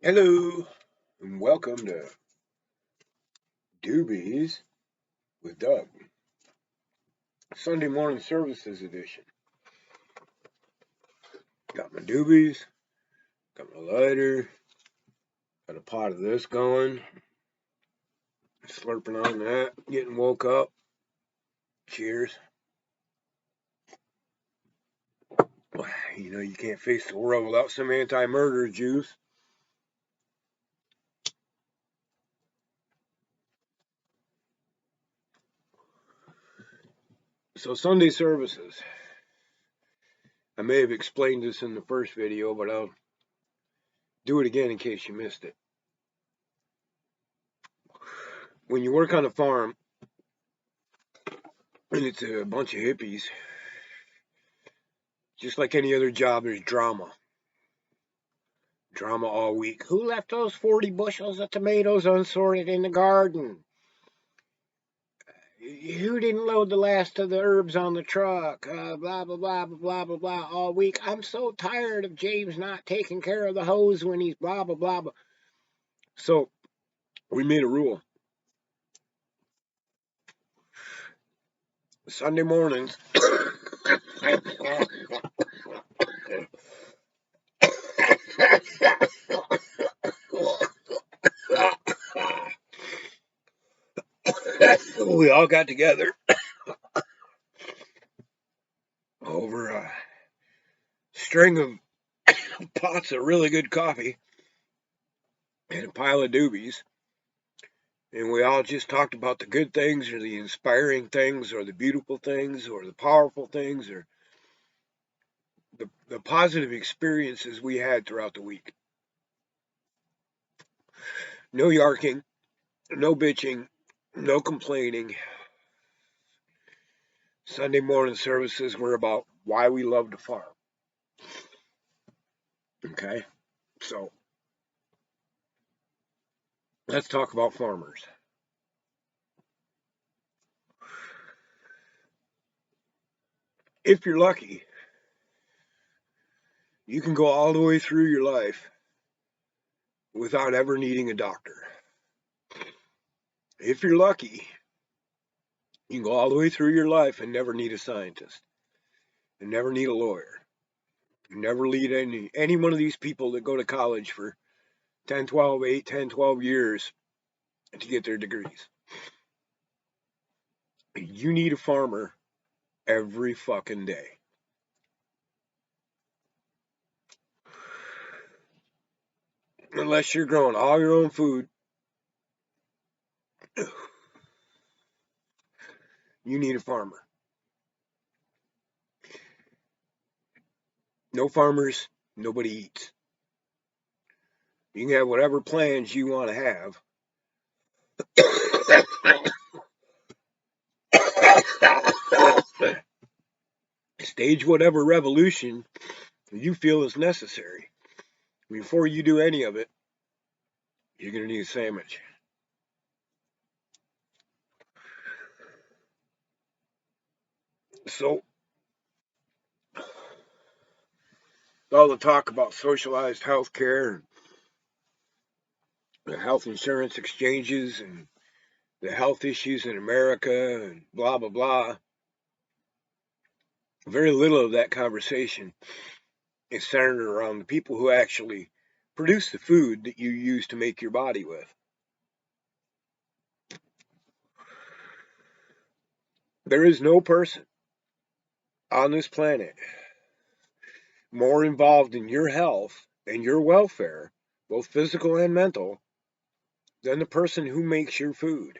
Hello, and welcome to Doobies with Doug, Sunday morning services edition. Got my doobies, got my lighter, got a pot of this going, slurping on that, getting woke up. Cheers. You know, you can't face the world without some anti-murder juice. So, Sunday services. I may have explained this in the first video, but I'll do it again in case you missed it. When you work on a farm, and it's a bunch of hippies, just like any other job, there's drama. Drama all week. Who left those 40 bushels of tomatoes unsorted in the garden? Who didn't load the last of the herbs on the truck? Blah, blah, blah, blah, blah, blah, all week. I'm so tired of James not taking care of the hose when he's blah, blah, blah, blah. So we made a rule. Sunday mornings, we all got together over a string of pots of really good coffee and a pile of doobies. And we all just talked about the good things or the inspiring things or the beautiful things or the powerful things or the positive experiences we had throughout the week. No yarking, no bitching, no complaining. Sunday morning services were about why we love to farm. Okay, so let's talk about farmers. If you're lucky, you can go all the way through your life without ever needing a doctor. If you're lucky, you can go all the way through your life and never need a scientist and never need a lawyer. You never lead any one of these people that go to college for 10, 12, 8, 10, 12 years to get their degrees. You need a farmer every fucking day. Unless you're growing all your own food, you need a farmer. No farmers, nobody eats. You can have whatever plans you want to have. Stage whatever revolution you feel is necessary. Before you do any of it, you're going to need a sandwich. So, all the talk about socialized health care and the health insurance exchanges and the health issues in America and blah, blah, blah. Very little of that conversation is centered around the people who actually produce the food that you use to make your body with. There is no person on this planet more involved in your health and your welfare, both physical and mental, than the person who makes your food.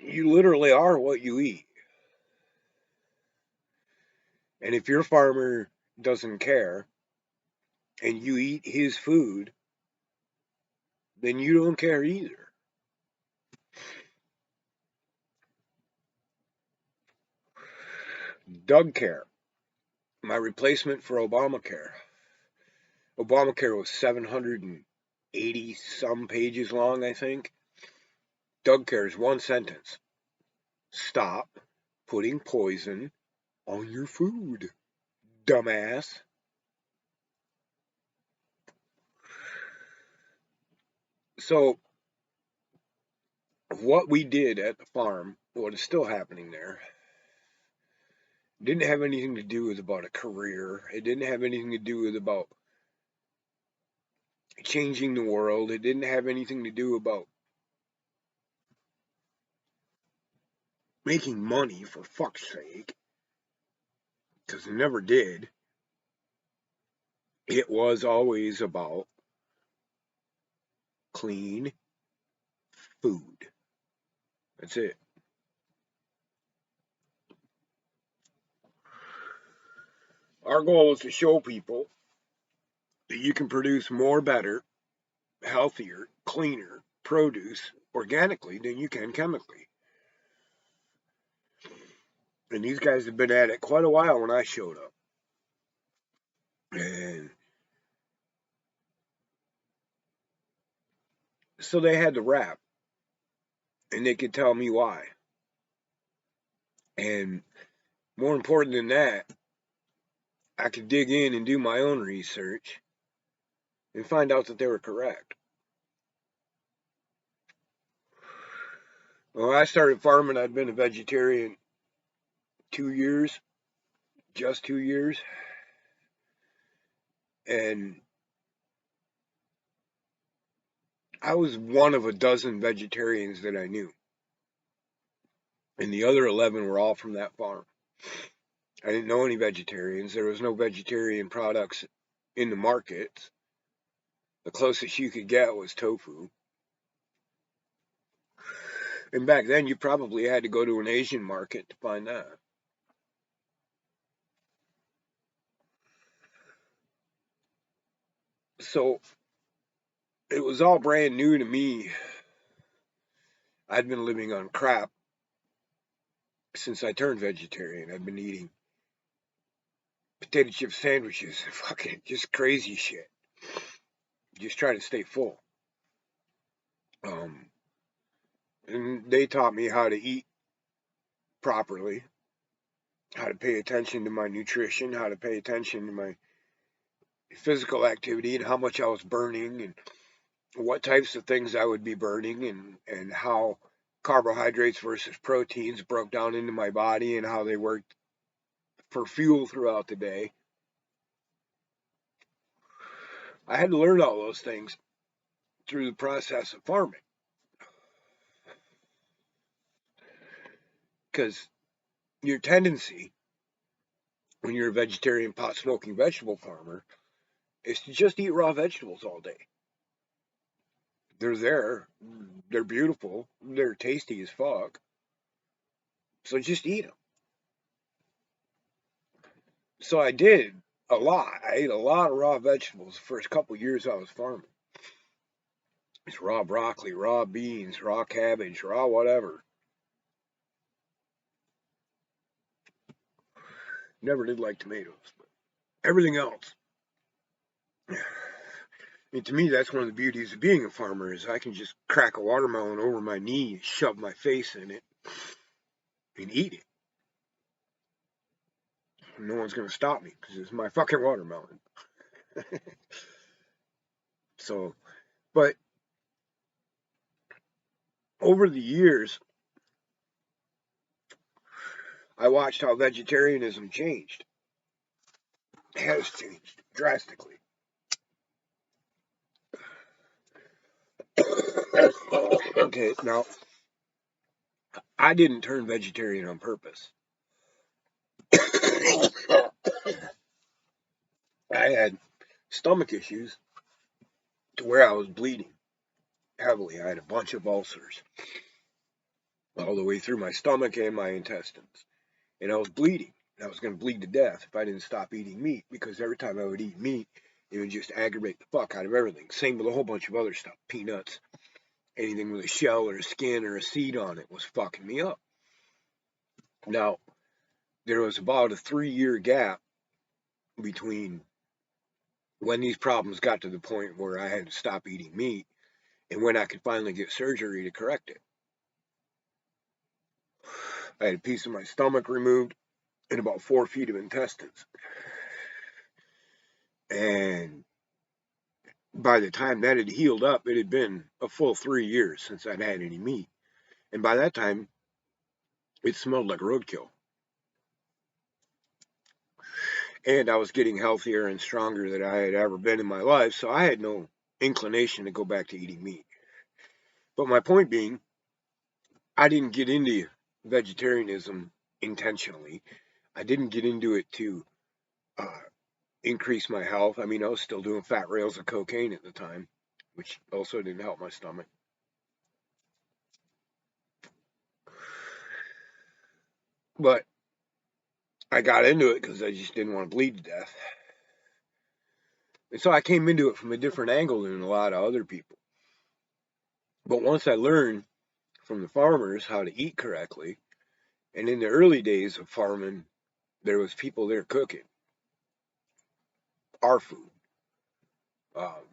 You literally are what you eat. And if your farmer doesn't care and you eat his food, then you don't care either. Doug Care, my replacement for Obamacare. Obamacare was 780 some pages long, I think. Doug Care is one sentence. Stop, putting poison on your food, dumbass. So what we did at the farm, what is still happening there, didn't have anything to do with about a career. It didn't have anything to do with about changing the world. It didn't have anything to do about making money, for fuck's sake, because it never did. It was always about clean food. That's it. Our goal is to show people that you can produce more better, healthier, cleaner produce organically than you can chemically. And these guys have been at it quite a while when I showed up. And so they had the rap, and they could tell me why. And more important than that, I could dig in and do my own research and find out that they were correct. When I started farming, I'd been a vegetarian 2 years, just 2 years. And I was one of a dozen vegetarians that I knew. And the other 11 were all from that farm. I didn't know any vegetarians. There was no vegetarian products in the markets. The closest you could get was tofu. And back then, you probably had to go to an Asian market to find that. So it was all brand new to me. I'd been living on crap since I turned vegetarian. I'd been eating potato chip sandwiches, fucking just crazy shit. Just trying to stay full. And they taught me how to eat properly, how to pay attention to my nutrition, how to pay attention to my physical activity and how much I was burning and what types of things I would be burning and how carbohydrates versus proteins broke down into my body and how they worked for fuel throughout the day. I had to learn all those things through the process of farming. Because your tendency when you're a vegetarian pot smoking vegetable farmer is to just eat raw vegetables all day. They're there, they're beautiful, they're tasty as fuck. So just eat them. So I did a lot. I ate a lot of raw vegetables the first couple years I was farming. It's raw broccoli, raw beans, raw cabbage, raw whatever. Never did like tomatoes, but everything else. And to me, that's one of the beauties of being a farmer is I can just crack a watermelon over my knee, shove my face in it, and eat it. No one's gonna stop me because it's my fucking watermelon. So, but over the years, I watched how vegetarianism changed. It has changed drastically. Okay, now I didn't turn vegetarian on purpose. I had stomach issues to where I was bleeding heavily. I had a bunch of ulcers all the way through my stomach and my intestines. And I was bleeding. I was going to bleed to death if I didn't stop eating meat because every time I would eat meat, it would just aggravate the fuck out of everything. Same with a whole bunch of other stuff. Peanuts, anything with a shell or a skin or a seed on it was fucking me up. Now, there was about a 3-year gap between when these problems got to the point where I had to stop eating meat and when I could finally get surgery to correct it. I had a piece of my stomach removed and about 4 feet of intestines. And by the time that had healed up, it had been a full 3 years since I'd had any meat. And by that time, it smelled like roadkill. And I was getting healthier and stronger than I had ever been in my life, so I had no inclination to go back to eating meat. But my point being, I didn't get into vegetarianism intentionally. I didn't get into it to uh, increase my health. I mean, I was still doing fat rails of cocaine at the time, which also didn't help my stomach. But I got into it because I just didn't want to bleed to death. And so I came into it from a different angle than a lot of other people. But once I learned from the farmers how to eat correctly, and in the early days of farming, there was people there cooking our food. Um,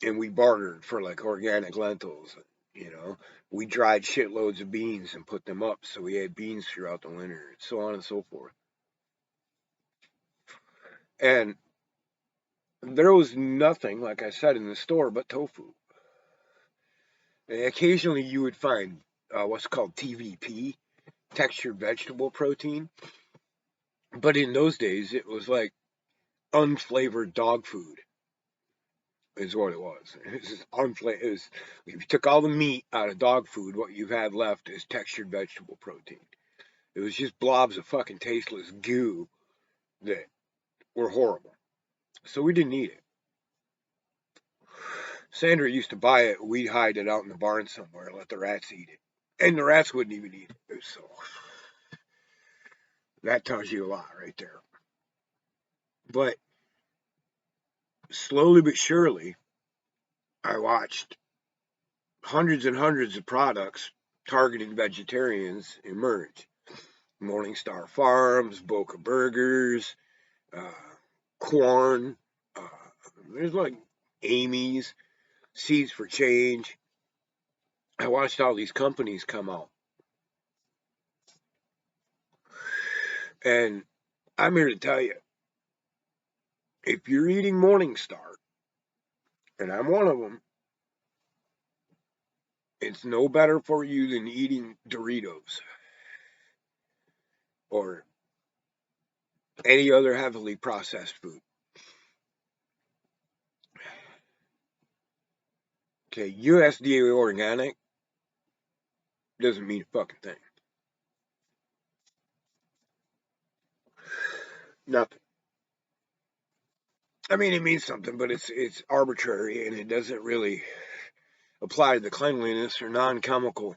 and we bartered for like organic lentils. You know, we dried shitloads of beans and put them up, so we had beans throughout the winter, and so on and so forth. And there was nothing, like I said, in the store but tofu. And occasionally you would find what's called TVP, textured vegetable protein. But in those days, it was like unflavored dog food, is what it was. It was unflavored. If you took all the meat out of dog food, what you had left is textured vegetable protein. It was just blobs of fucking tasteless goo that were horrible. So we didn't eat it. Sandra used to buy it. We'd hide it out in the barn somewhere and let the rats eat it. And the rats wouldn't even eat it. So that tells you a lot right there. But slowly but surely, I watched hundreds and hundreds of products targeting vegetarians emerge. Morningstar Farms, Boca Burgers, uh, Corn, uh, there's like Amy's, Seeds for Change. I watched all these companies come out. And I'm here to tell you, if you're eating Morningstar, and I'm one of them, it's no better for you than eating Doritos or any other heavily processed food. Okay, USDA organic doesn't mean a fucking thing. Nothing. I mean, it means something, but it's arbitrary and it doesn't really apply to the cleanliness or non-chemical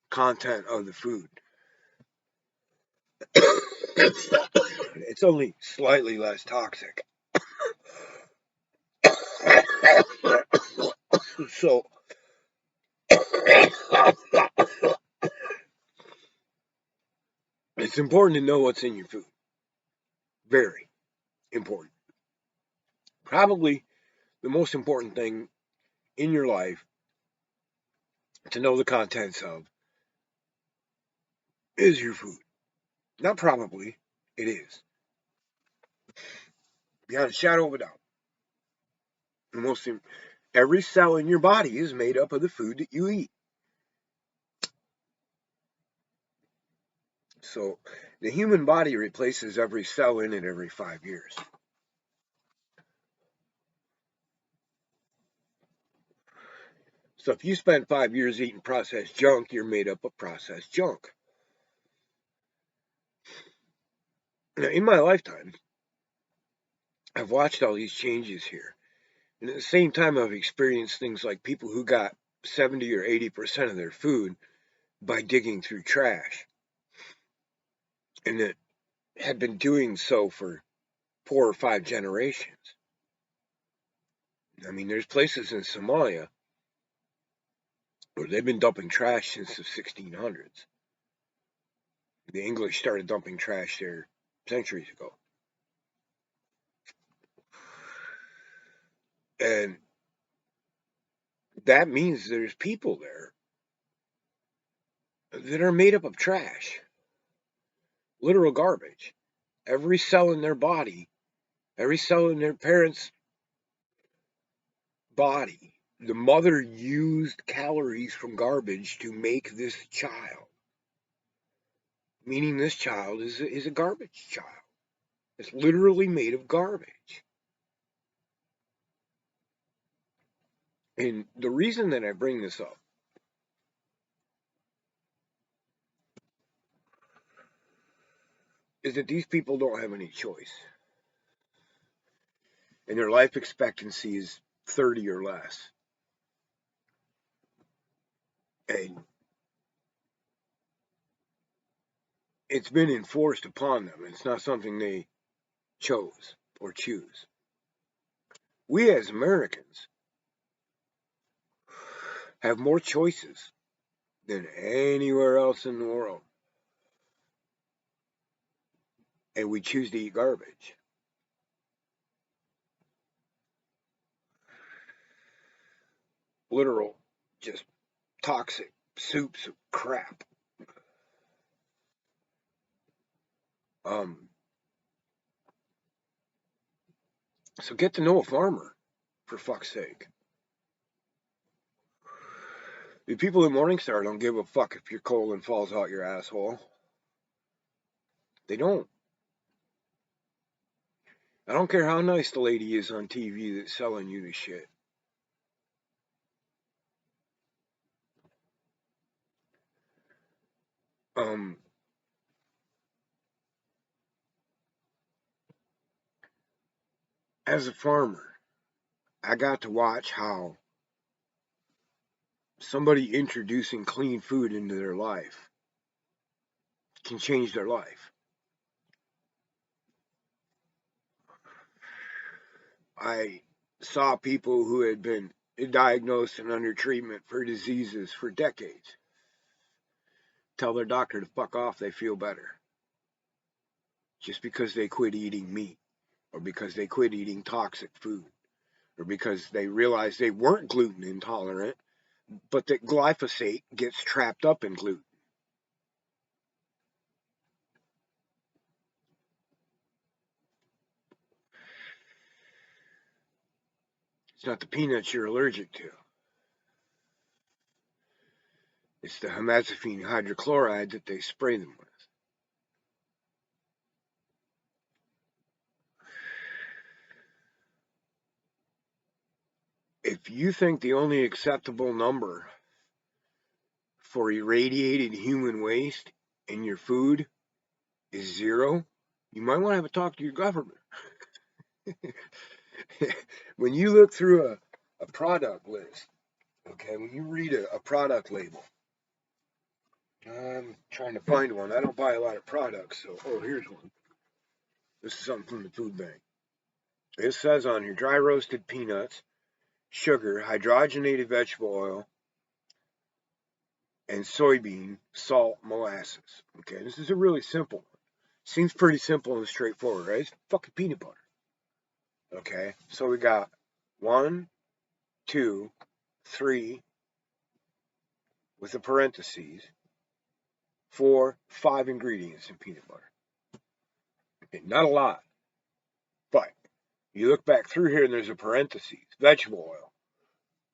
content of the food. It's only slightly less toxic. So it's important to know what's in your food. Very important. Probably the most important thing in your life to know the contents of is your food. Not probably, it is. Beyond a shadow of a doubt. The most every cell in your body is made up of the food that you eat. So the human body replaces every cell in it every 5 years. So if you spend 5 years eating processed junk, you're made up of processed junk. Now, in my lifetime, I've watched all these changes here. And at the same time, I've experienced things like people who got 70 or 80% of their food by digging through trash. And that had been doing so for 4 or 5 generations. I mean, there's places in Somalia where they've been dumping trash since the 1600s. The English started dumping trash there centuries ago. And that means there's people there that are made up of trash, literal garbage. Every cell in their body, every cell in their parents' body, the mother used calories from garbage to make this child. Meaning this child is a garbage child. It's literally made of garbage. And the reason that I bring this up is that these people don't have any choice. And their life expectancy is 30 or less. And it's been enforced upon them. It's not something they chose or choose. We as Americans have more choices than anywhere else in the world. And we choose to eat garbage. Literal, just toxic soups of crap. So get to know a farmer, for fuck's sake. The people in Morningstar don't give a fuck if your colon falls out your asshole. They don't. I don't care how nice the lady is on TV that's selling you the shit. As a farmer, I got to watch how somebody introducing clean food into their life can change their life. I saw people who had been diagnosed and under treatment for diseases for decades tell their doctor to fuck off, they feel better. Just because they quit eating meat, or because they quit eating toxic food, or because they realized they weren't gluten intolerant, but that glyphosate gets trapped up in gluten. It's not the peanuts you're allergic to. It's the hemazapine hydrochloride that they spray them with. If you think the only acceptable number for irradiated human waste in your food is 0, you might want to have a talk to your government. When you look through a product list, okay, when you read a product label, I'm trying to find one. I don't buy a lot of products, so, oh, here's one. This is something from the food bank. It says on here, dry roasted peanuts, sugar, hydrogenated vegetable oil, and soybean, salt, molasses. Okay, this is a really simple one. Seems pretty simple and straightforward, right? It's fucking peanut butter. Okay, so we got 1, 2, 3, with the parentheses, 4, 5 ingredients in peanut butter. Okay, not a lot, but you look back through here and there's a parentheses, vegetable oil,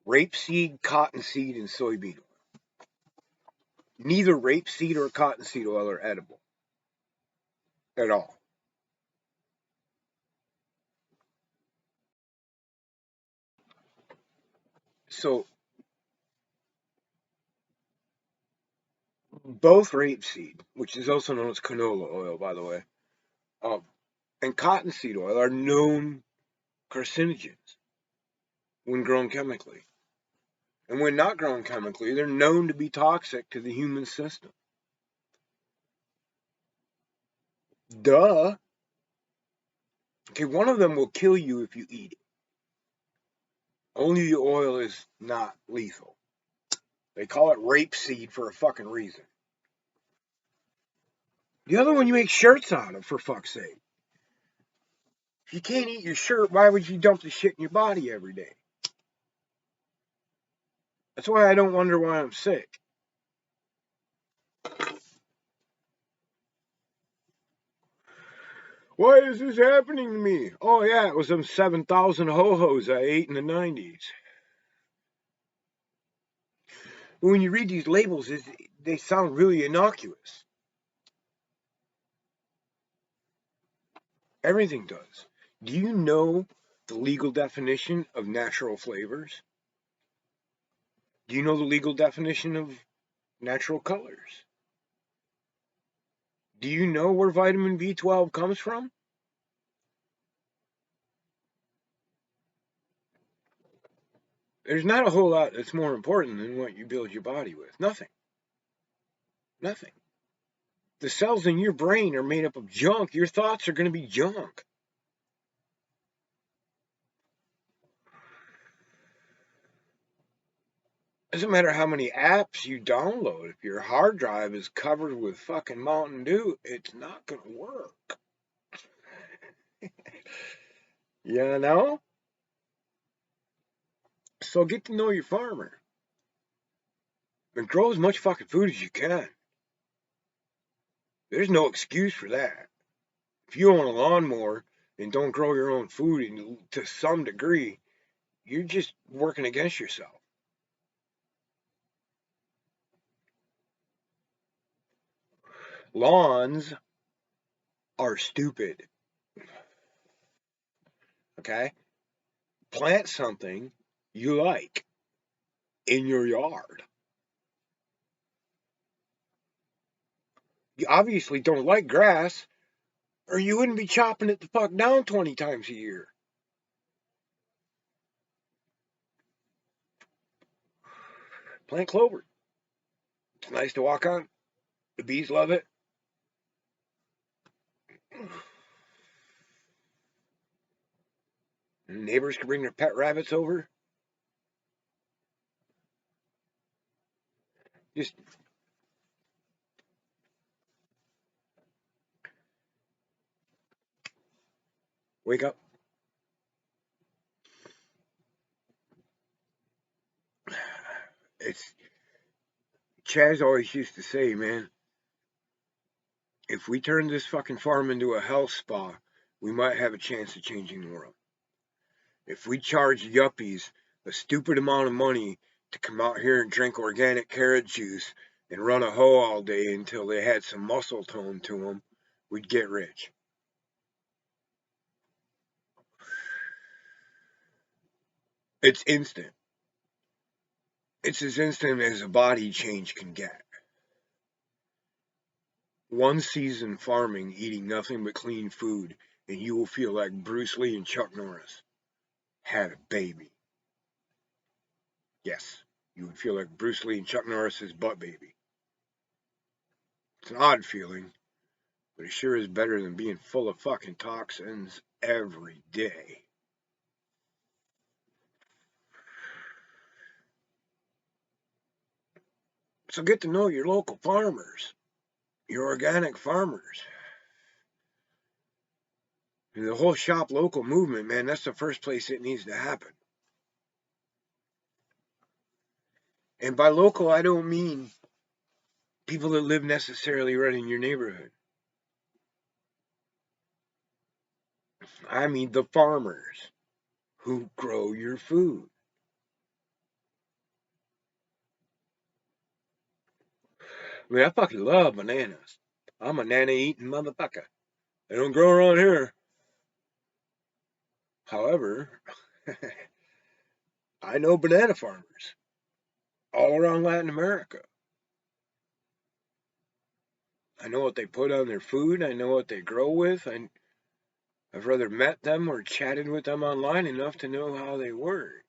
rapeseed, cottonseed, and soybean oil. Neither rapeseed or cottonseed oil are edible at all. So both rapeseed, which is also known as canola oil, by the way, and cottonseed oil are known carcinogens when grown chemically. And when not grown chemically, they're known to be toxic to the human system. Duh. Okay, one of them will kill you if you eat it. Only the oil is not lethal. They call it rapeseed for a fucking reason. The other one you make shirts out of, for fuck's sake. If you can't eat your shirt, why would you dump the shit in your body every day? That's why I don't wonder why I'm sick. Why is this happening to me? Oh, yeah, it was them 7,000 ho-hos I ate in the 90s. When you read these labels, they sound really innocuous. Everything does. Do you know the legal definition of natural flavors? Do you know the legal definition of natural colors? Do you know where vitamin B12 comes from? There's not a whole lot that's more important than what you build your body with. Nothing. Nothing. The cells in your brain are made up of junk. Your thoughts are going to be junk. Doesn't matter how many apps you download. If your hard drive is covered with fucking Mountain Dew, it's not going to work. You know? So get to know your farmer and grow as much fucking food as you can. There's no excuse for that. If you own a lawnmower and don't grow your own food to some degree, you're just working against yourself. Lawns are stupid. Okay? Plant something you like in your yard. You obviously don't like grass, or you wouldn't be chopping it the fuck down 20 times a year. Plant clover. It's nice to walk on. The bees love it. Neighbors can bring their pet rabbits over. Just wake up. It's Chaz always used to say, man, if we turn this fucking farm into a health spa, we might have a chance of changing the world. If we charge yuppies a stupid amount of money to come out here and drink organic carrot juice and run a hoe all day until they had some muscle tone to them, we'd get rich. It's instant. It's as instant as a body change can get. One season farming, eating nothing but clean food, and you will feel like Bruce Lee and Chuck Norris had a baby. Yes, you would feel like Bruce Lee and Chuck Norris's butt baby. It's an odd feeling, but it sure is better than being full of fucking toxins every day. So get to know your local farmers, your organic farmers. And the whole shop local movement, man, that's the first place it needs to happen. And by local, I don't mean people that live necessarily right in your neighborhood. I mean the farmers who grow your food. I mean, I fucking love bananas. I'm a banana eating motherfucker. They don't grow around here. However, I know banana farmers all around Latin America. I know what they put on their food. I know what they grow with. I've rather met them or chatted with them online enough to know how they work.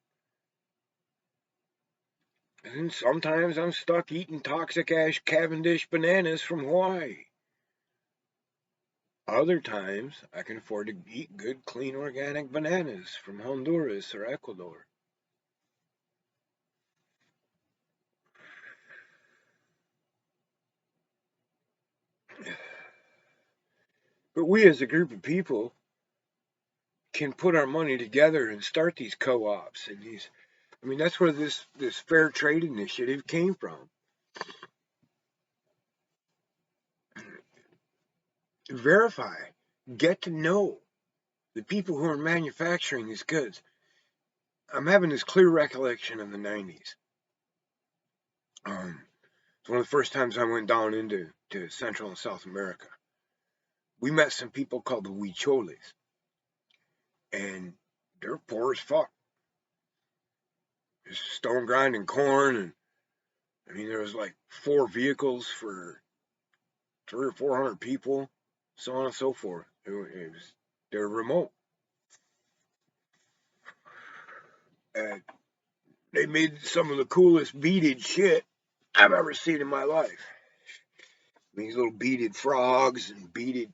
And sometimes I'm stuck eating toxic ass Cavendish bananas from Hawaii. Other times I can afford to eat good, clean, organic bananas from Honduras or Ecuador. But we as a group of people can put our money together and start these co-ops and these. I mean, that's where this fair trade initiative came from. Verify. get to know the people who are manufacturing these goods. I'm having this clear recollection of the 90s. It's one of the first times I went down into Central and South America. We met some people called the Huicholes, and they're poor as fuck. Just stone grinding corn, and I mean, there was like 4 vehicles for 300 or 400 people, so on and so forth. They're remote. And they made some of the coolest beaded shit I've ever seen in my life. These little beaded frogs and beaded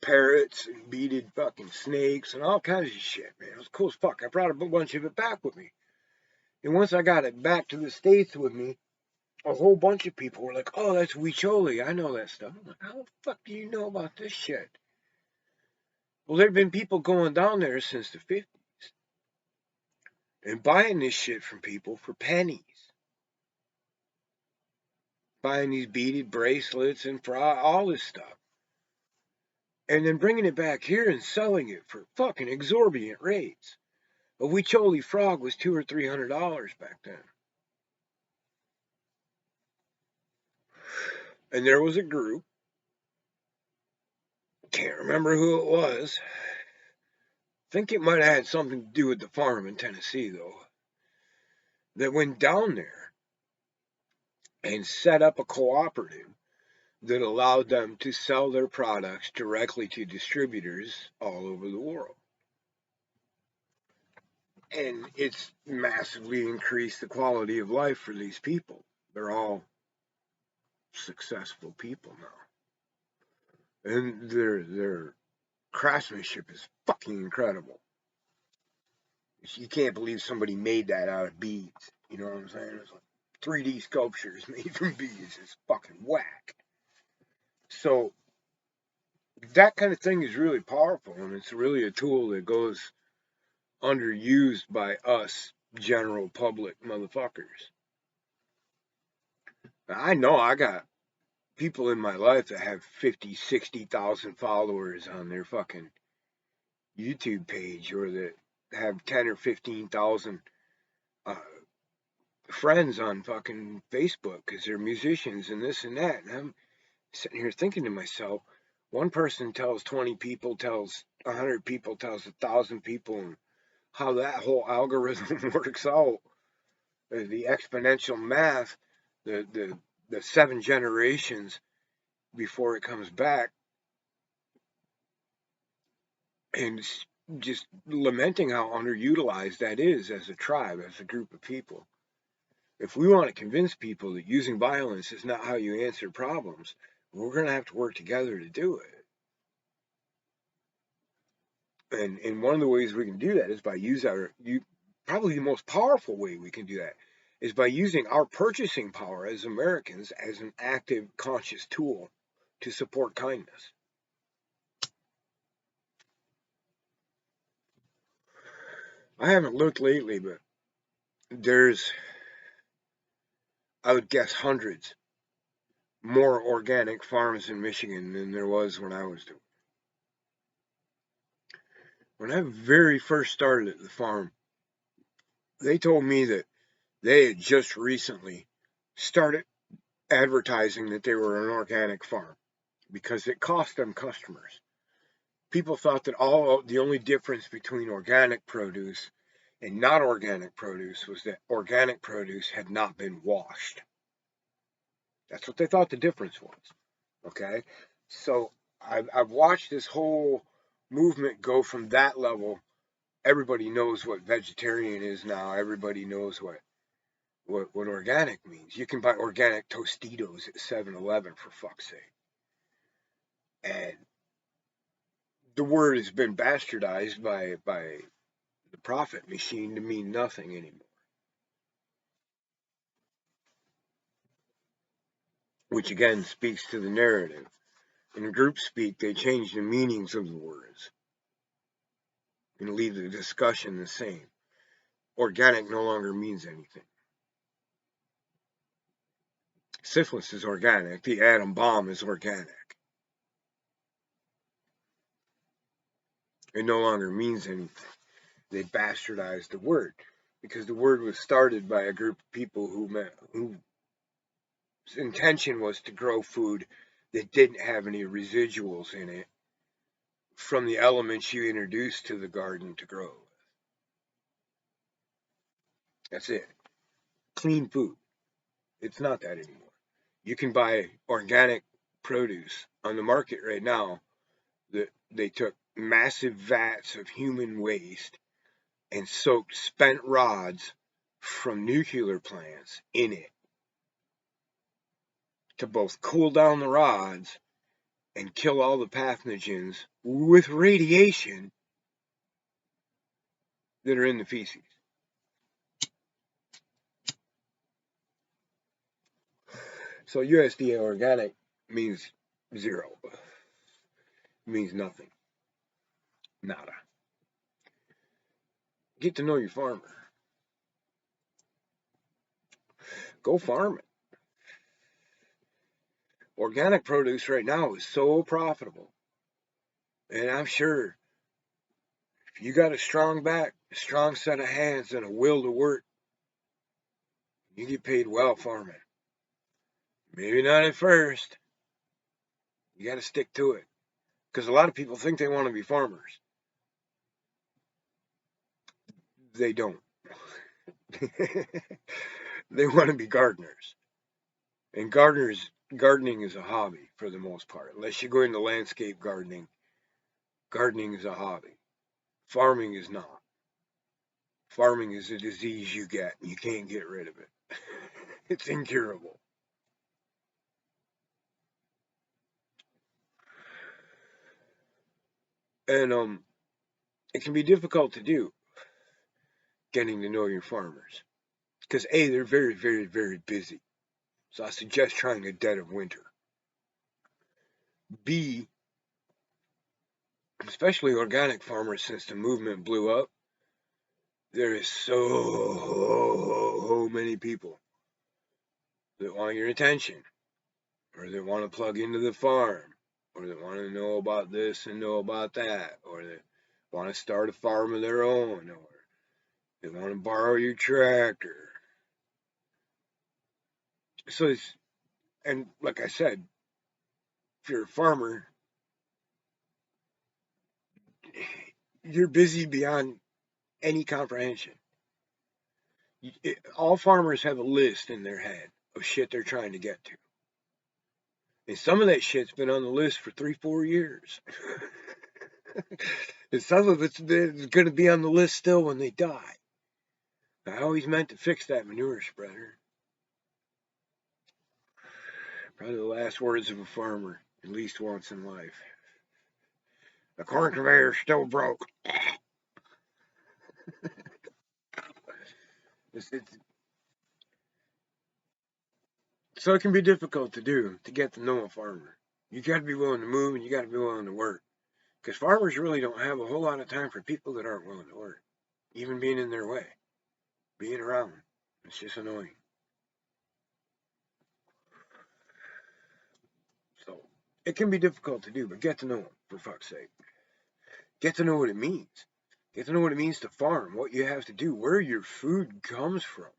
parrots and beaded fucking snakes and all kinds of shit, man. It was cool as fuck. I brought a bunch of it back with me. And once I got it back to the States with me, a whole bunch of people were like, oh, that's Huicholi. I know that stuff. I'm like, how the fuck do you know about this shit? Well, there have been people going down there since the 50s and buying this shit from people for pennies. Buying these beaded bracelets and for all this stuff. And then bringing it back here and selling it for fucking exorbitant rates. A Huicholi frog was $200 or $300 back then. And there was a group, can't remember who it was. I think it might have had something to do with the farm in Tennessee, though, that went down there and set up a cooperative that allowed them to sell their products directly to distributors all over the world. And it's massively increased the quality of life for these people. They're all successful people now. And their craftsmanship is fucking incredible. You can't believe somebody made that out of beads. You know what I'm saying? It's like 3D sculptures made from beads. It's fucking whack. So that kind of thing is really powerful, and it's really a tool that goes underused by us general public motherfuckers. Now, I know I got people in my life that have 50, 60,000 followers on their fucking YouTube page, or that have 10 or 15,000 friends on fucking Facebook because they're musicians and this and that. And I'm sitting here thinking to myself, one person tells 20 people, tells 100 people, tells 1,000 people, and how that whole algorithm works out, the exponential math, the 7 generations before it comes back, and just lamenting how underutilized that is as a tribe, as a group of people. If we want to convince people that using violence is not how you answer problems, we're going to have to work together to do it. And one of the ways we can do that is by probably the most powerful way we can do that is by using our purchasing power as Americans as an active, conscious tool to support kindness. I haven't looked lately, but there's, I would guess, hundreds more organic farms in Michigan than there was when I was doing it. When I very first started at the farm, they told me that they had just recently started advertising that they were an organic farm because it cost them customers. People thought that the only difference between organic produce and not organic produce was that organic produce had not been washed. That's what they thought the difference was. Okay? So I've watched this whole movement go from that level. Everybody knows what vegetarian is now. Everybody knows what organic means. You can buy organic Tostitos at 7-Eleven, for fuck's sake. And the word has been bastardized by the profit machine to mean nothing anymore. Which again speaks to the narrative. In group speak, they change the meanings of the words and leave the discussion the same. Organic no longer means anything. Syphilis is organic. The atom bomb is organic. It no longer means anything. They bastardized the word because the word was started by a group of people whose intention was to grow food that didn't have any residuals in it from the elements you introduced to the garden to grow. That's it. Clean food. It's not that anymore. You can buy organic produce on the market right now that they took massive vats of human waste and soaked spent rods from nuclear plants in it to both cool down the rods and kill all the pathogens with radiation that are in the feces. So USDA organic means zero. It means nothing. Nada. Get to know your farmer. Go farm it. Organic produce right now is so profitable. And I'm sure if you got a strong back, a strong set of hands, and a will to work, you get paid well farming. Maybe not at first. You got to stick to it. Because a lot of people think they want to be farmers. They don't. They want to be gardeners. And gardening is a hobby for the most part. Unless you go into landscape gardening, gardening is a hobby. Farming is not. Farming is a disease you get and you can't get rid of it. It's incurable. And it can be difficult to do getting to know your farmers. Because A, they're very, very, very busy. So I suggest trying a dead of winter. B, especially organic farmers, since the movement blew up, there is so many people that want your attention, or that want to plug into the farm, or that want to know about this and know about that, or that want to start a farm of their own, or they want to borrow your tractor. So it's, and like I said, if you're a farmer, you're busy beyond any comprehension. All farmers have a list in their head of shit they're trying to get to. And some of that shit's been on the list for 3-4 years. And some of it's going to be on the list still when they die. I always meant to fix that manure spreader. Probably the last words of a farmer, at least once in life. The corn conveyor's still broke. So it can be difficult to do, to get to know a farmer. You got to be willing to move and you got to be willing to work. Because farmers really don't have a whole lot of time for people that aren't willing to work. Even being in their way. Being around. It's just annoying. So it can be difficult to do, but get to know them, for fuck's sake. Get to know what it means. Get to know what it means to farm, what you have to do, where your food comes from.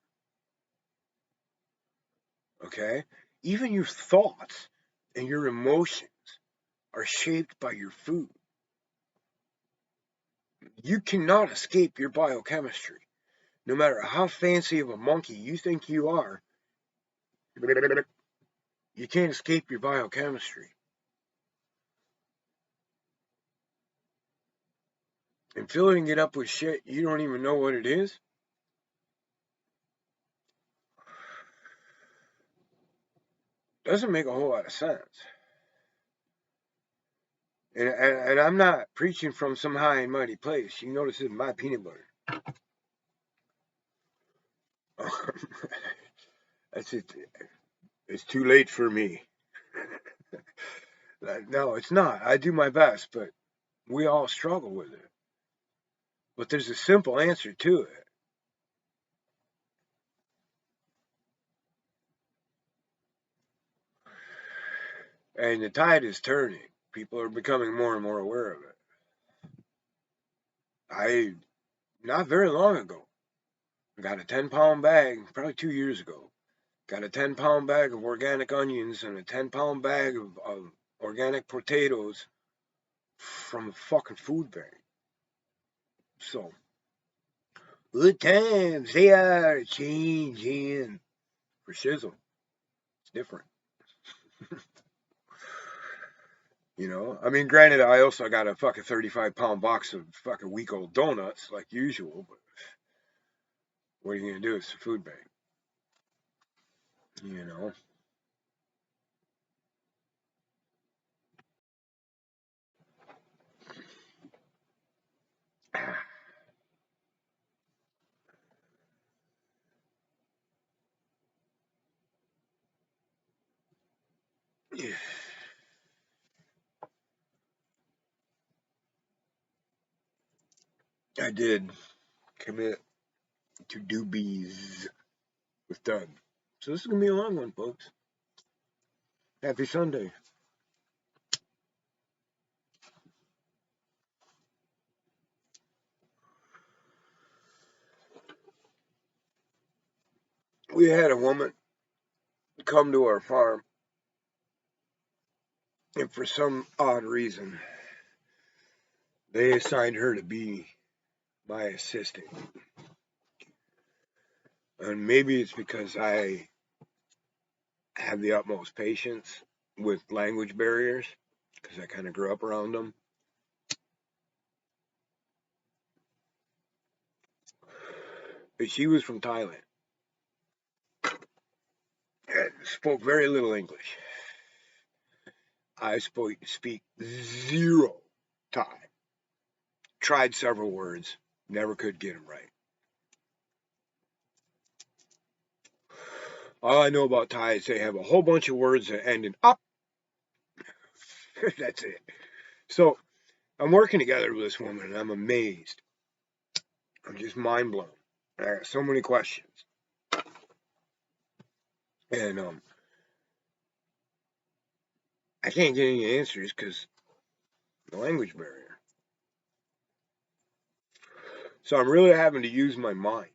Okay? Even your thoughts and your emotions are shaped by your food. You cannot escape your biochemistry. No matter how fancy of a monkey you think you are, you can't escape your biochemistry. And filling it up with shit you don't even know what it is, doesn't make a whole lot of sense. And I'm not preaching from some high and mighty place. You notice it's my peanut butter. That's it. It's too late for me. No, it's not. I do my best, but we all struggle with it. But there's a simple answer to it. And the tide is turning. People are becoming more and more aware of it. not very long ago, got a 10-pound bag, probably 2 years ago. Got a 10-pound bag of organic onions and a 10-pound bag of organic potatoes from a fucking food bank. So, good times, they are changing. For shizzle, it's different. You know, I mean, granted, I also got a fucking 35-pound box of fucking week-old donuts, like usual, but what are you gonna do? It's a food bank, you know. I did commit to Doobies with Doug. So this is gonna be a long one, folks. Happy Sunday. We had a woman come to our farm, and for some odd reason, they assigned her to be my assistant. And maybe it's because I have the utmost patience with language barriers, because I kind of grew up around them. But she was from Thailand and spoke very little English. I speak zero Thai. Tried several words, never could get them right. All I know about Thai is they have a whole bunch of words that end in up. That's it. So I'm working together with this woman and I'm amazed. I'm just mind blown. I got so many questions. And I can't get any answers because the language barrier. So I'm really having to use my mind.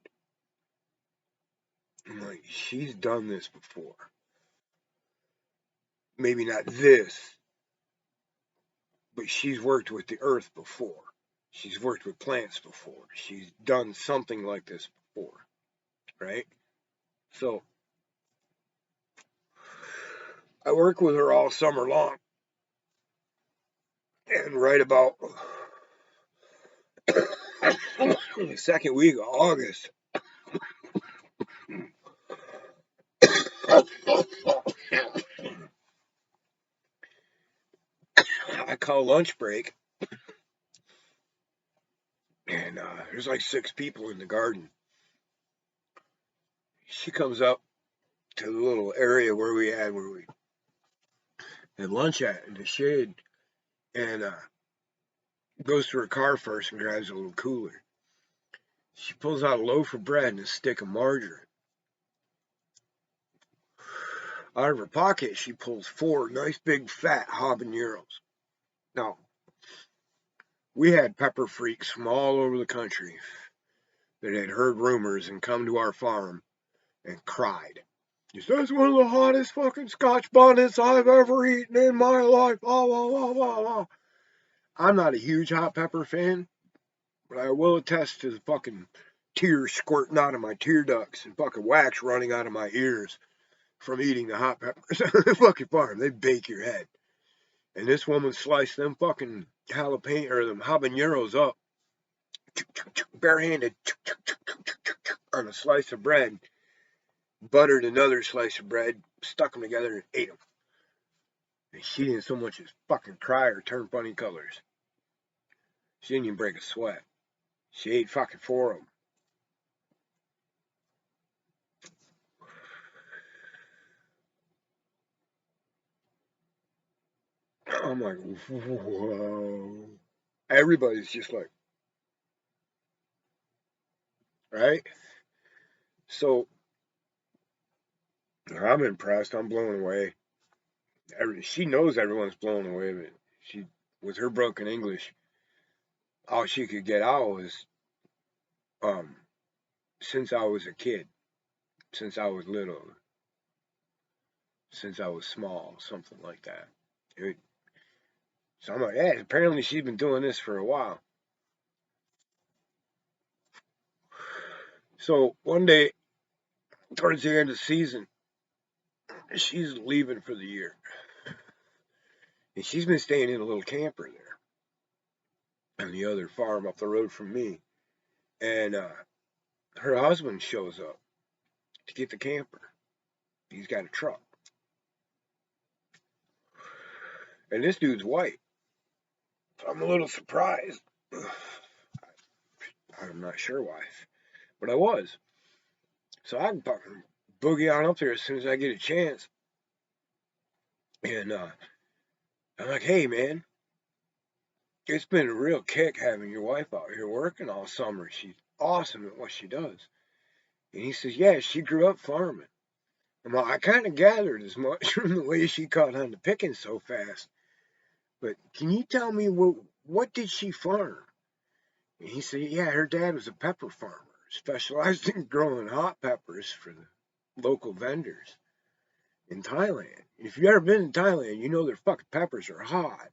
I'm like, she's done this before. Maybe not this, but she's worked with the earth before. She's worked with plants before. She's done something like this before, right? So I work with her all summer long. And right about the second week of August, I call lunch break, and there's like 6 people in the garden. She comes up to the little area where we had lunch at in the shade, and goes to her car first and grabs a little cooler. She pulls out a loaf of bread and a stick of margarine. Out of her pocket, she pulls 4 nice big fat habaneros. Now, we had pepper freaks from all over the country that had heard rumors and come to our farm and cried. That's one of the hottest fucking Scotch bonnets I've ever eaten in my life. Oh, oh, oh, oh, oh. I'm not a huge hot pepper fan, but I will attest to the fucking tears squirting out of my tear ducts and fucking wax running out of my ears from eating the hot peppers on the fucking farm. They bake your head. And this woman sliced them fucking jalapeno or them habaneros up, barehanded, on a slice of bread, buttered another slice of bread, stuck them together, and ate them. And she didn't so much as fucking cry or turn funny colors. She didn't even break a sweat. She ate fucking 4 of them. I'm like, whoa. Everybody's just like, right? So I'm impressed. I'm blown away. She knows everyone's blown away, but she, with her broken English, all she could get out was um, since I was a kid, since I was little, since I was small, something like that. It, so I'm like, yeah, apparently she's been doing this for a while. So one day, towards the end of the season, she's leaving for the year. And she's been staying in a little camper there on the other farm up the road from me. And her husband shows up to get the camper. He's got a truck. And this dude's white. So I'm a little surprised. I'm not sure why, but I was. So I can fucking boogie on up there as soon as I get a chance. And I'm like, hey, man, it's been a real kick having your wife out here working all summer. She's awesome at what she does. And he says, yeah, she grew up farming. I'm like, I kind of gathered as much from the way she caught on to picking so fast. But can you tell me what did she farm? And he said, yeah, her dad was a pepper farmer, specialized in growing hot peppers for the local vendors in Thailand. If you've ever been in Thailand, you know their fucking peppers are hot.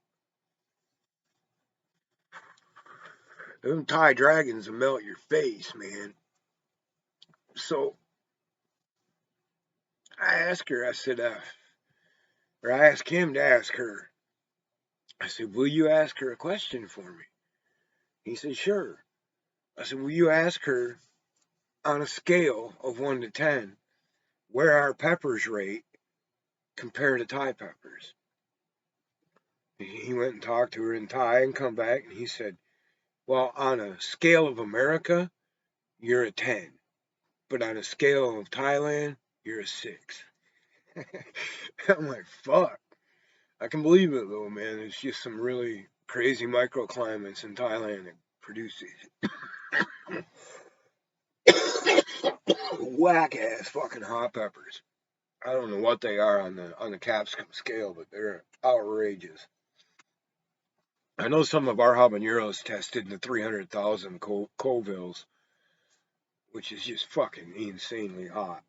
Them Thai dragons will melt your face, man. So I asked her, I said, or I asked him to ask her. I said, will you ask her a question for me? He said, sure. I said, will you ask her on a scale of 1 to 10 where our peppers rate compared to Thai peppers? He went and talked to her in Thai and come back and he said, well, on a scale of America, you're a 10. But on a scale of Thailand, you're a 6. I'm like, fuck. I can believe it though, man. It's just some really crazy microclimates in Thailand that produce these whack ass fucking hot peppers. I don't know what they are on the capsicum scale, but they're outrageous. I know some of our habaneros tested in the 300,000 Covilles, which is just fucking insanely hot.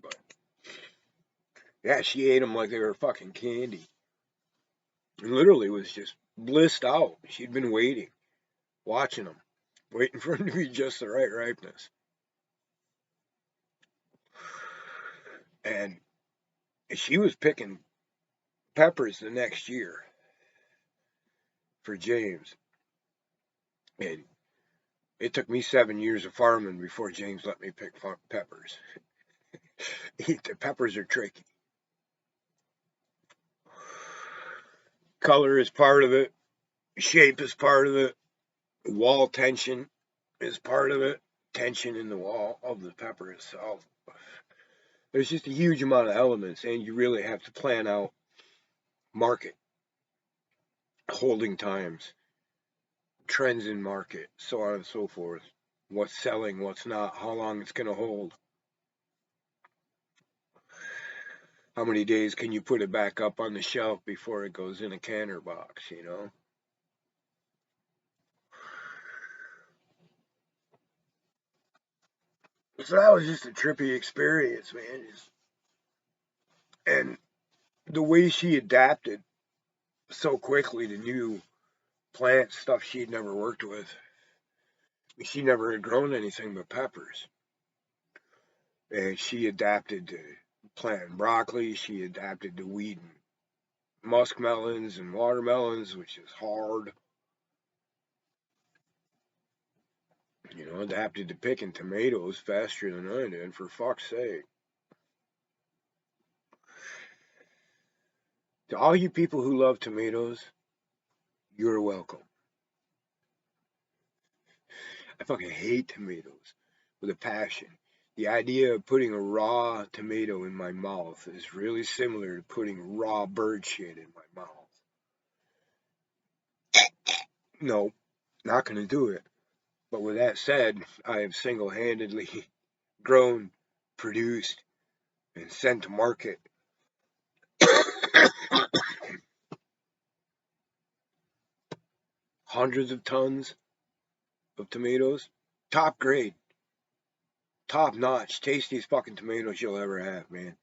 But yeah, she ate them like they were fucking candy. And literally was just blissed out. She'd been waiting, watching them, waiting for them to be just the right ripeness. And she was picking peppers the next year for James. And it took me 7 years of farming before James let me pick peppers. The peppers are tricky. Color is part of it. Shape is part of it. Wall tension is part of it. Tension in the wall of the pepper itself. There's just a huge amount of elements, and you really have to plan out market, holding times, trends in market, so on and so forth. What's selling, what's not, how long it's going to hold. How many days can you put it back up on the shelf before it goes in a canner box, you know? So that was just a trippy experience, man. And the way she adapted so quickly to new plant stuff she'd never worked with. She never had grown anything but peppers. And she adapted to planting broccoli. She adapted to weeding muskmelons and watermelons, which is hard. You know, adapted to picking tomatoes faster than I did, for fuck's sake. To all you people who love tomatoes, you're welcome. I fucking hate tomatoes with a passion. The idea of putting a raw tomato in my mouth is really similar to putting raw bird shit in my mouth. No, not going to do it. But with that said, I have single handedly grown, produced, and sent to market hundreds of tons of tomatoes. Top grade, top notch, tastiest fucking tomatoes you'll ever have, man.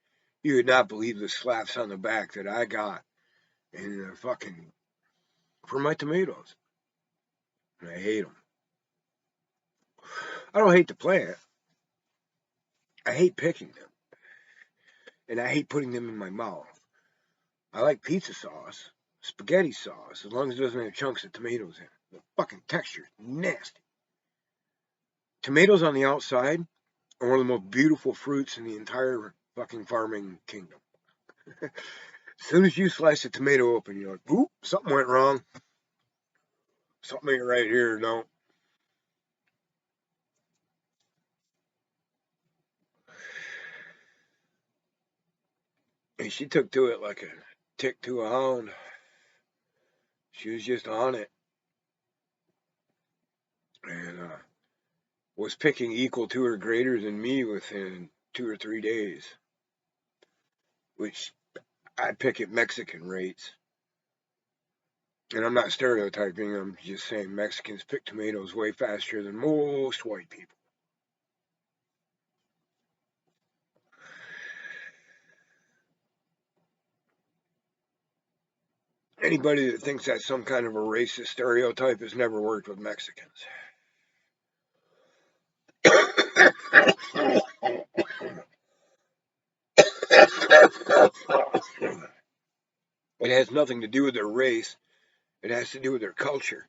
You would not believe the slaps on the back that I got in the fucking for my tomatoes. And I hate them. I don't hate the plant. I hate picking them. And I hate putting them in my mouth. I like pizza sauce, spaghetti sauce, as long as it doesn't have chunks of tomatoes in it. The fucking texture is nasty. Tomatoes on the outside are one of the most beautiful fruits in the entire fucking farming kingdom. As soon as you slice a tomato open, you're like, oop, something went wrong. Something ain't right here, no. And she took to it like a tick to a hound. She was just on it. And was picking equal to or greater than me within 2 or 3 days. Which I pick at Mexican rates. And I'm not stereotyping, I'm just saying Mexicans pick tomatoes way faster than most white people. Anybody that thinks that's some kind of a racist stereotype has never worked with Mexicans. It has nothing to do with their race. It has to do with their culture.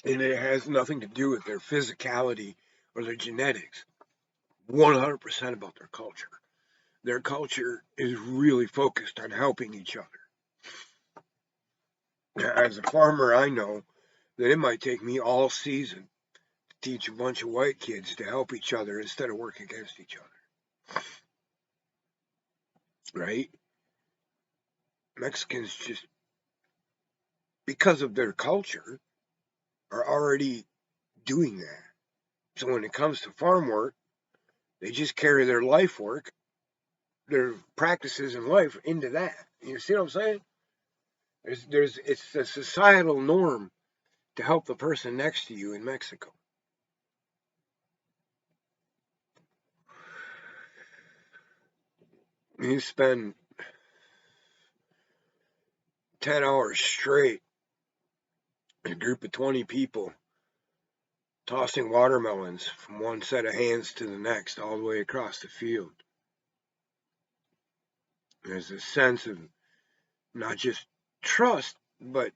And it has nothing to do with their physicality or their genetics. 100% about their culture. Their culture is really focused on helping each other. As a farmer, I know that it might take me all season to teach a bunch of white kids to help each other instead of work against each other. Right? Mexicans just, because of their culture, are already doing that. So when it comes to farm work, they just carry their life work, their practices in life into that. You see what I'm saying? It's a societal norm to help the person next to you in Mexico. You spend 10 hours straight in a group of 20 people tossing watermelons from one set of hands to the next all the way across the field. There's a sense of not just trust, but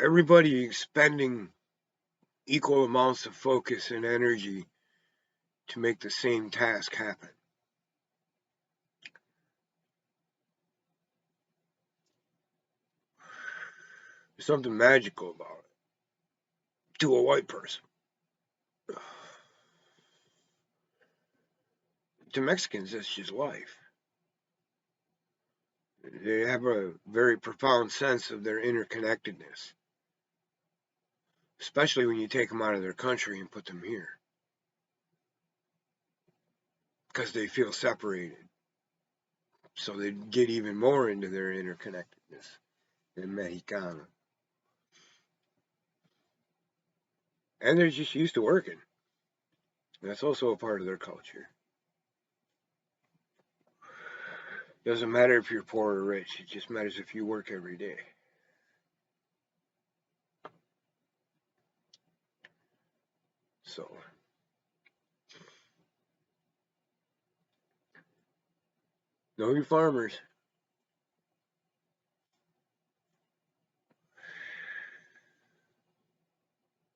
everybody expending equal amounts of focus and energy to make the same task happen. There's something magical about it to a white person. To Mexicans, that's just life. They have a very profound sense of their interconnectedness, especially when you take them out of their country and put them here, because they feel separated. So they get even more into their interconnectedness than Mexicano. And they're just used to working. That's also a part of their culture. Doesn't matter if you're poor or rich, it just matters if you work every day. So, know your farmers.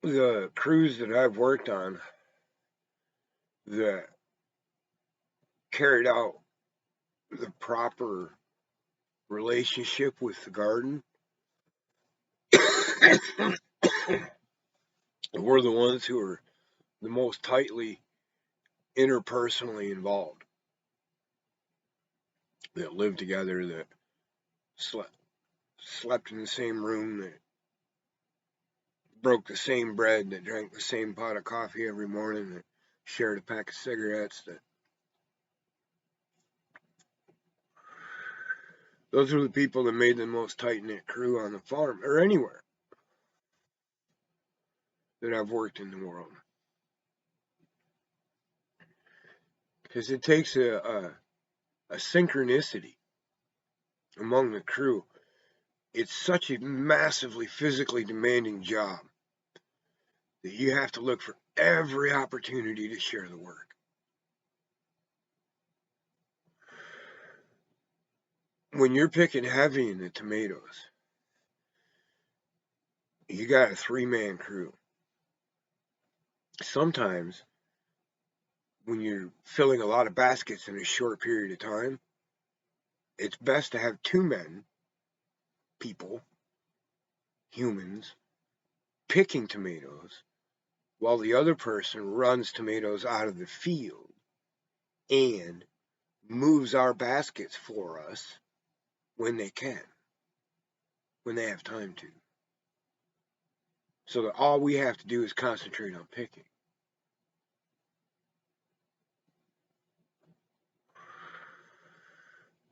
The crews that I've worked on that carried out the proper relationship with the garden were the ones who were the most tightly interpersonally involved, that lived together, that slept in the same room, that broke the same bread, that drank the same pot of coffee every morning, that shared a pack of cigarettes, that Those are the people that made the most tight-knit crew on the farm, or anywhere that I've worked in the world. Because it takes a synchronicity among the crew. It's such a massively physically demanding job that you have to look for every opportunity to share the work. When you're picking heavy in the tomatoes, you got a 3-man crew. Sometimes, when you're filling a lot of baskets in a short period of time, it's best to have 2 men, people, humans, picking tomatoes while the other person runs tomatoes out of the field and moves our baskets for us when they can, when they have time to. So that all we have to do is concentrate on picking.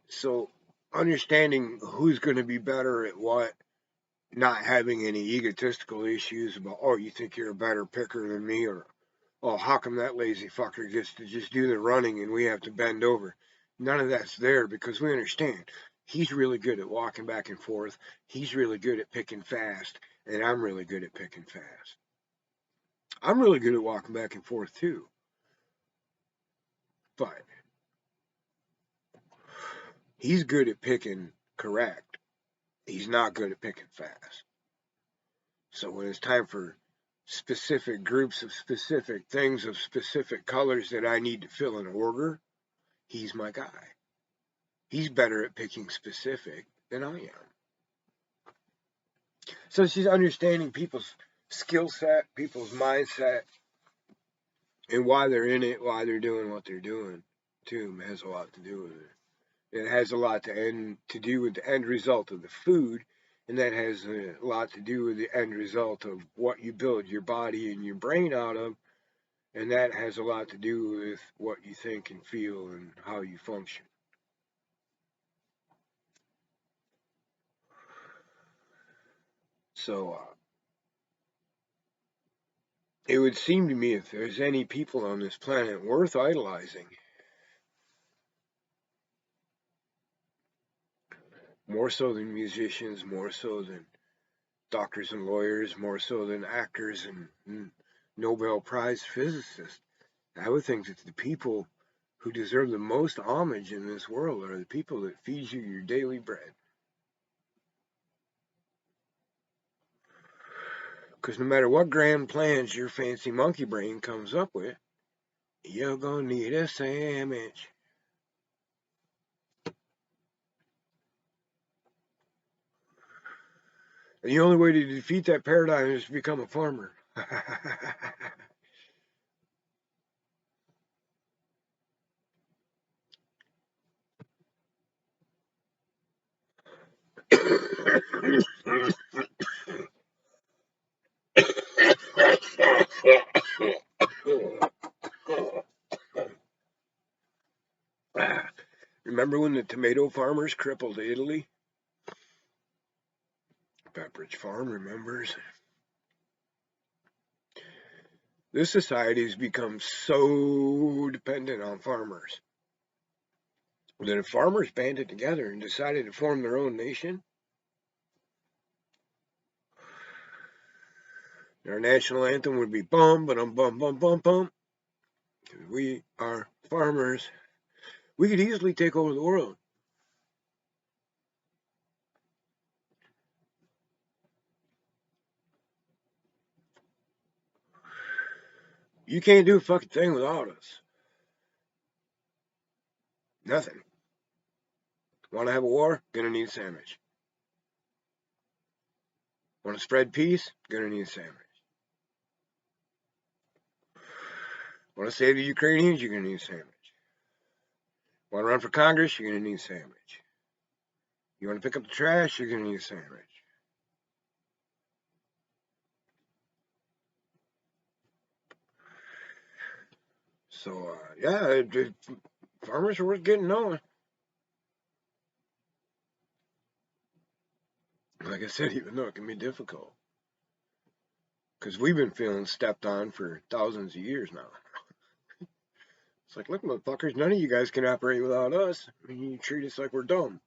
So understanding who's going to be better at what, not having any egotistical issues about, oh, you think you're a better picker than me, or, oh, how come that lazy fucker gets to just do the running and we have to bend over? None of that's there because we understand he's really good at walking back and forth. He's really good at picking fast, and I'm really good at picking fast. I'm really good at walking back and forth too, but he's good at picking correct. He's not good at picking fast. So when it's time for specific groups of specific things of specific colors that I need to fill in order, he's my guy. He's better at picking specific than I am. So she's understanding people's skill set, people's mindset, and why they're in it, why they're doing what they're doing, too, has a lot to do with it. It has a lot to do with the end result of the food, and that has a lot to do with the end result of what you build your body and your brain out of, and that has a lot to do with what you think and feel and how you function. So it would seem to me if there's any people on this planet worth idolizing, more so than musicians, more so than doctors and lawyers, more so than actors and Nobel Prize physicists, I would think that the people who deserve the most homage in this world are the people that feed you your daily bread. Because no matter what grand plans your fancy monkey brain comes up with, you're gonna need a sandwich. And the only way to defeat that paradigm is to become a farmer. Remember when the tomato farmers crippled Italy? Pepperidge Farm remembers. This society has become so dependent on farmers that if farmers banded together and decided to form their own nation, our national anthem would be bum, bum, bum, bum, bum, bum. We are farmers. We could easily take over the world. You can't do a fucking thing without us. Nothing. Want to have a war? Gonna need a sandwich. Want to spread peace? Gonna need a sandwich. Want to save the Ukrainians? You're gonna need a sandwich. Want to run for Congress? You're gonna need a sandwich. You want to pick up the trash? You're gonna need a sandwich. So yeah, farmers are worth getting on. Like I said, even though it can be difficult. Because we've been feeling stepped on for thousands of years now. It's like, look, motherfuckers, none of you guys can operate without us. I mean, you treat us like we're dumb.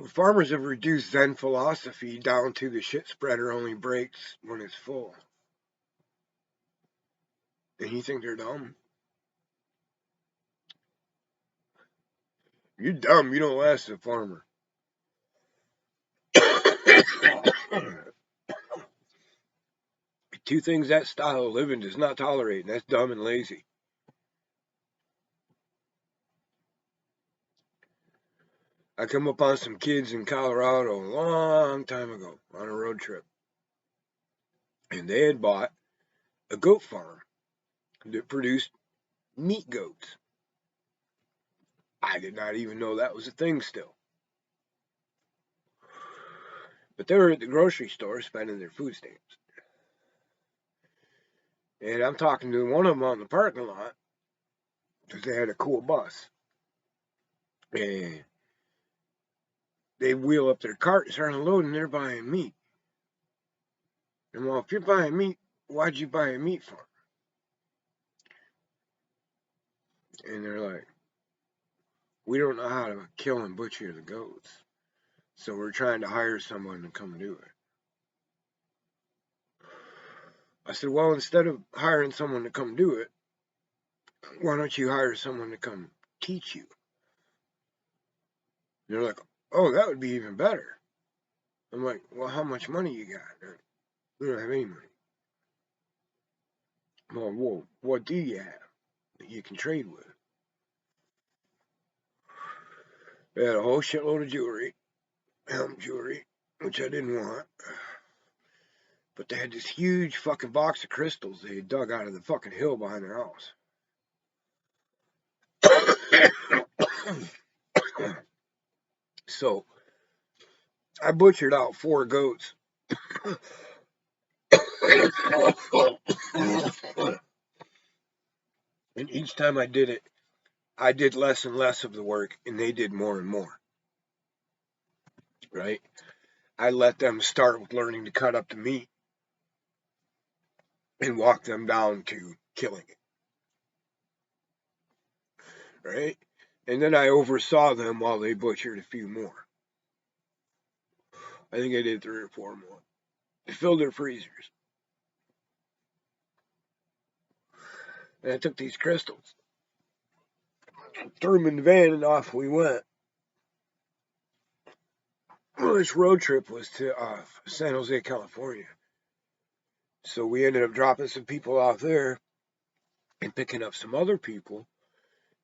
Farmers have reduced Zen philosophy down to the shit spreader only breaks when it's full. And you think they're dumb? You're dumb. You don't last as a farmer. Two things that style of living does not tolerate, and that's dumb and lazy. I come upon some kids in Colorado a long time ago on a road trip, and they had bought a goat farm that produced meat goats. I did not even know that was a thing still. But they were at the grocery store spending their food stamps. And I'm talking to one of them on the parking lot because they had a cool bus. And they wheel up their cart and start unloading, they're buying meat. And well, if you're buying meat, why'd you buy a meat farm? And they're like, we don't know how to kill and butcher the goats. So we're trying to hire someone to come do it. I said, well, instead of hiring someone to come do it, why don't you hire someone to come teach you? And they're like, oh, that would be even better. I'm like, well, how much money you got? We don't have any money. Well, what do you have that you can trade with? They had a whole shitload of jewelry, hemp jewelry, which I didn't want. But they had this huge fucking box of crystals they had dug out of the fucking hill behind their house. So I butchered out 4 goats. And each time I did it, I did less and less of the work, and they did more and more. Right? I let them start with learning to cut up the meat and walk them down to killing it. Right? And then I oversaw them while they butchered a few more. I think I did 3 or 4 more. They filled their freezers. And I took these crystals, threw them in the van, and off we went. Well, this road trip was to San Jose, California. So we ended up dropping some people off there and picking up some other people.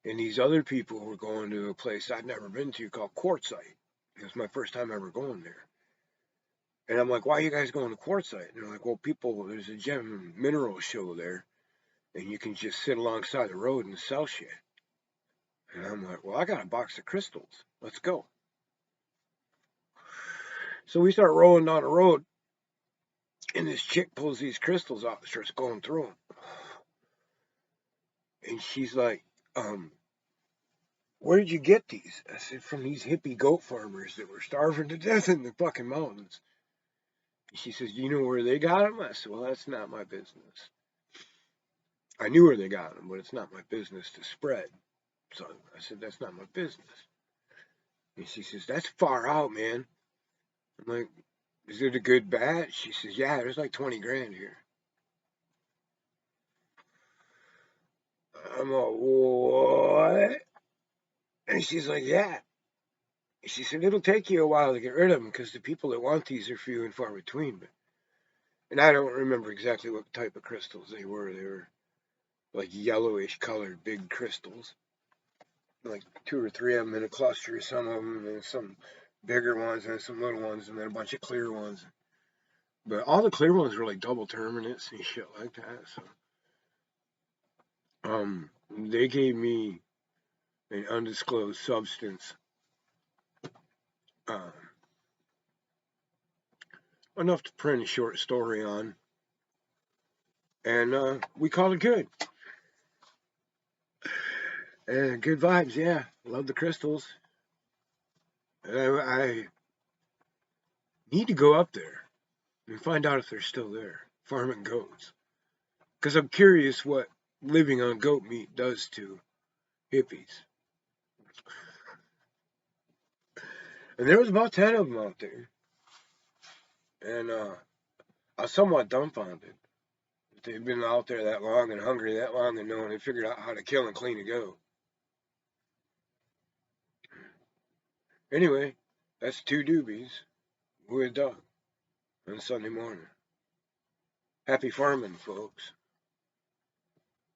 And these other people were going to a place I'd never been to called Quartzsite. It was my first time ever going there. And I'm like, why are you guys going to Quartzsite? And they're like, well, there's a gem mineral show there. And you can just sit alongside the road and sell shit. And I'm like, well, I got a box of crystals. Let's go. So we start rolling down the road. And this chick pulls these crystals out and starts going through them. And she's like, where did you get these? I said, from these hippie goat farmers that were starving to death in the fucking mountains. And she says, do you know where they got them? I said, well, that's not my business. I knew where they got them, but it's not my business to spread. So I said, that's not my business. And she says, that's far out, man. I'm like, is it a good batch? She says, yeah, there's like 20 grand here. I'm like, what? And she's like, yeah. She said, it'll take you a while to get rid of them because the people that want these are few and far between. And I don't remember exactly what type of crystals they were. They were like yellowish colored big crystals. Like 2 or 3 of them in a cluster, some of them, and some bigger ones and some little ones, and then a bunch of clear ones. But all the clear ones were like double terminates and shit like that. So, they gave me an undisclosed substance, um, enough to print a short story on, and we called it good. And good vibes, yeah. Love the crystals. I need to go up there and find out if they're still there, farming goats. Because I'm curious what living on goat meat does to hippies. And there was about 10 of them out there. And I was somewhat dumbfounded. They'd been out there that long and hungry that long and no one had figured out how to kill and clean a goat. Anyway, that's two doobies with Doug on Sunday morning. Happy farming, folks.